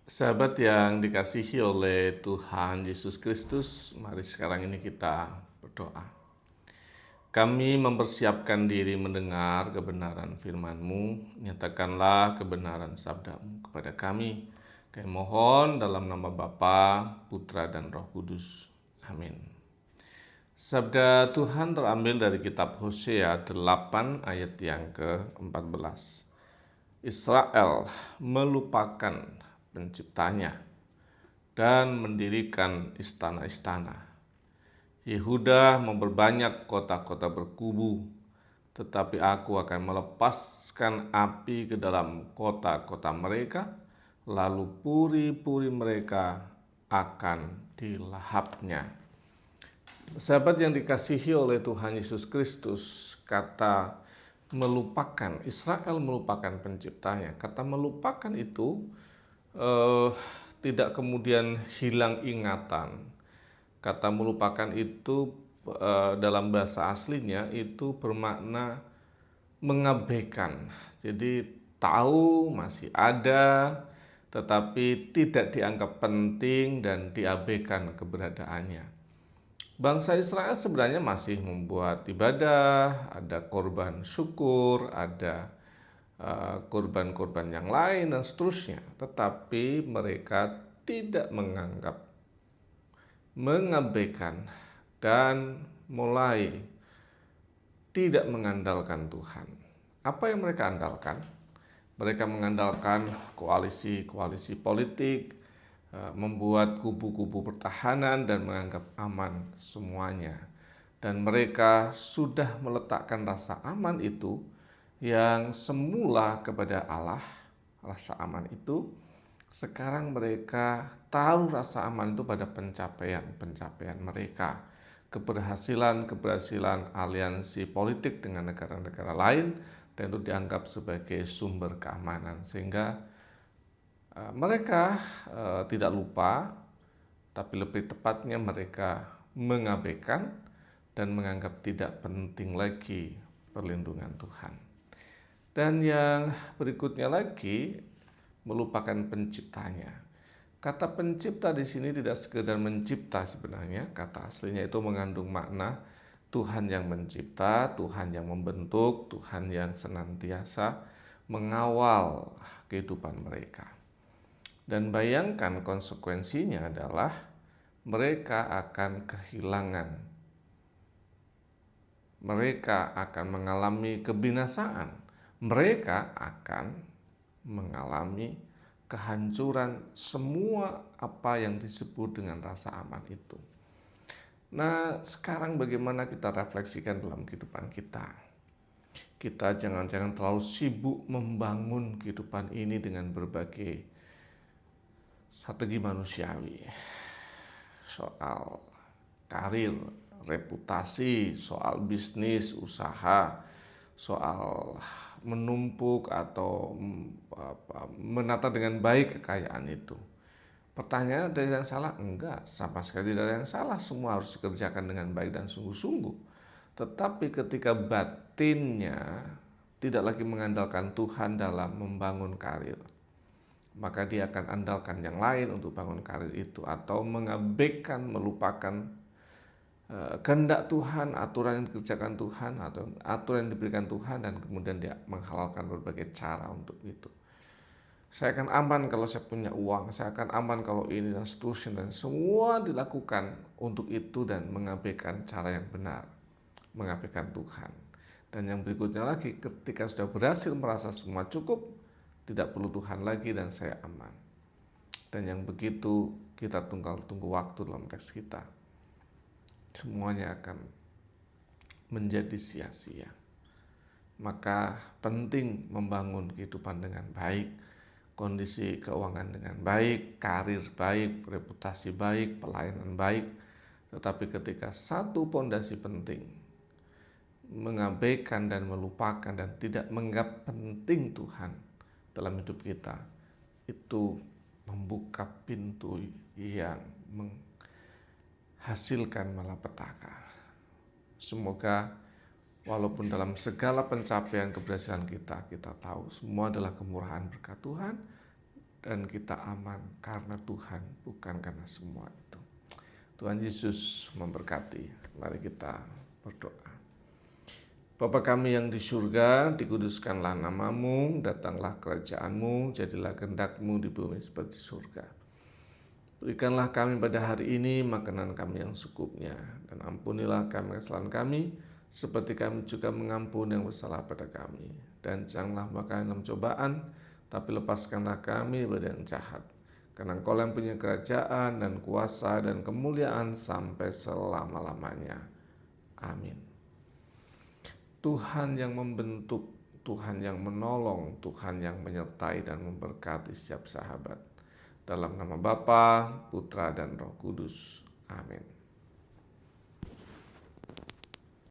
Sahabat yang dikasihi oleh Tuhan Yesus Kristus, mari sekarang ini kita berdoa. Kami mempersiapkan diri mendengar kebenaran firman-Mu, nyatakanlah kebenaran sabda-Mu kepada kami. Kami mohon dalam nama Bapa, Putra, dan Roh Kudus. Amin. Sabda Tuhan terambil dari kitab Hosea 8 ayat yang ke-14. Israel melupakan penciptanya dan mendirikan istana-istana. Yehuda memperbanyak kota-kota berkubu, tetapi aku akan melepaskan api ke dalam kota-kota mereka, lalu puri-puri mereka akan dilahapnya. Sahabat yang dikasihi oleh Tuhan Yesus Kristus, kata melupakan, Israel melupakan penciptanya. Kata melupakan itu tidak kemudian hilang ingatan. Kata melupakan itu dalam bahasa aslinya itu bermakna mengabaikan. Jadi tahu masih ada, tetapi tidak dianggap penting dan diabaikan keberadaannya. Bangsa Israel sebenarnya masih membuat ibadah, ada korban syukur, ada korban-korban yang lain dan seterusnya. Tetapi mereka tidak menganggap, mengabaikan, dan mulai tidak mengandalkan Tuhan. Apa yang mereka andalkan? Mereka mengandalkan koalisi-koalisi politik, membuat kubu-kubu pertahanan dan menganggap aman semuanya. Dan mereka sudah meletakkan rasa aman itu yang semula kepada Allah, rasa aman itu, sekarang mereka taruh rasa aman itu pada pencapaian mereka, keberhasilan aliansi politik dengan negara-negara lain, dan itu dianggap sebagai sumber keamanan, sehingga mereka tidak lupa, tapi lebih tepatnya mereka mengabaikan dan menganggap tidak penting lagi perlindungan Tuhan. Dan yang berikutnya lagi, melupakan penciptanya. Kata pencipta di sini tidak sekedar mencipta sebenarnya, kata aslinya itu mengandung makna Tuhan yang mencipta, Tuhan yang membentuk, Tuhan yang senantiasa mengawal kehidupan mereka. Dan bayangkan konsekuensinya adalah mereka akan kehilangan. Mereka akan mengalami kebinasaan. Mereka akan mengalami kehancuran semua apa yang disebut dengan rasa aman itu. Nah, sekarang bagaimana kita refleksikan dalam kehidupan kita? Kita jangan-jangan terlalu sibuk membangun kehidupan ini dengan berbagai strategi manusiawi, soal karir, reputasi, soal bisnis, usaha, soal menumpuk atau menata dengan baik kekayaan itu. Pertanyaan, ada yang salah? Enggak, sama sekali tidak ada yang salah. Semua harus dikerjakan dengan baik dan sungguh-sungguh. Tetapi ketika batinnya tidak lagi mengandalkan Tuhan dalam membangun karir, maka dia akan andalkan yang lain untuk bangun karir itu, atau mengabaikan, melupakan kehendak Tuhan, aturan yang dikerjakan Tuhan, atau aturan yang diberikan Tuhan, dan kemudian dia menghalalkan berbagai cara untuk itu. Saya akan aman kalau saya punya uang, saya akan aman kalau ini dan seterusnya, dan semua dilakukan untuk itu dan mengabaikan cara yang benar, mengabaikan Tuhan. Dan yang berikutnya lagi, ketika sudah berhasil merasa semua cukup, tidak perlu Tuhan lagi dan saya aman. Dan yang begitu kita tunggu waktu dalam teks kita, semuanya akan menjadi sia-sia. Maka penting membangun kehidupan dengan baik, kondisi keuangan dengan baik, karir baik, reputasi baik, pelayanan baik. Tetapi ketika satu pondasi penting, mengabaikan dan melupakan dan tidak menganggap penting Tuhan dalam hidup kita, itu membuka pintu yang menghasilkan malapetaka. Semoga walaupun dalam segala pencapaian keberhasilan kita tahu semua adalah kemurahan berkat Tuhan, dan kita aman karena Tuhan, bukan karena semua itu. Tuhan Yesus memberkati. Mari kita berdoa. Bapa kami yang di surga, dikuduskanlah namamu, datanglah kerajaanmu, jadilah kehendak-mu di bumi seperti surga. Berikanlah kami pada hari ini makanan kami yang secukupnya, dan ampunilah kami kesalahan kami, seperti kami juga mengampuni yang bersalah pada kami. Dan janganlah makan dalam cobaan, tapi lepaskanlah kami dari yang jahat. Karena Engkau yang punya kerajaan dan kuasa dan kemuliaan sampai selama-lamanya. Amin. Tuhan yang membentuk, Tuhan yang menolong, Tuhan yang menyertai dan memberkati setiap sahabat. Dalam nama Bapa, Putra, dan Roh Kudus. Amin.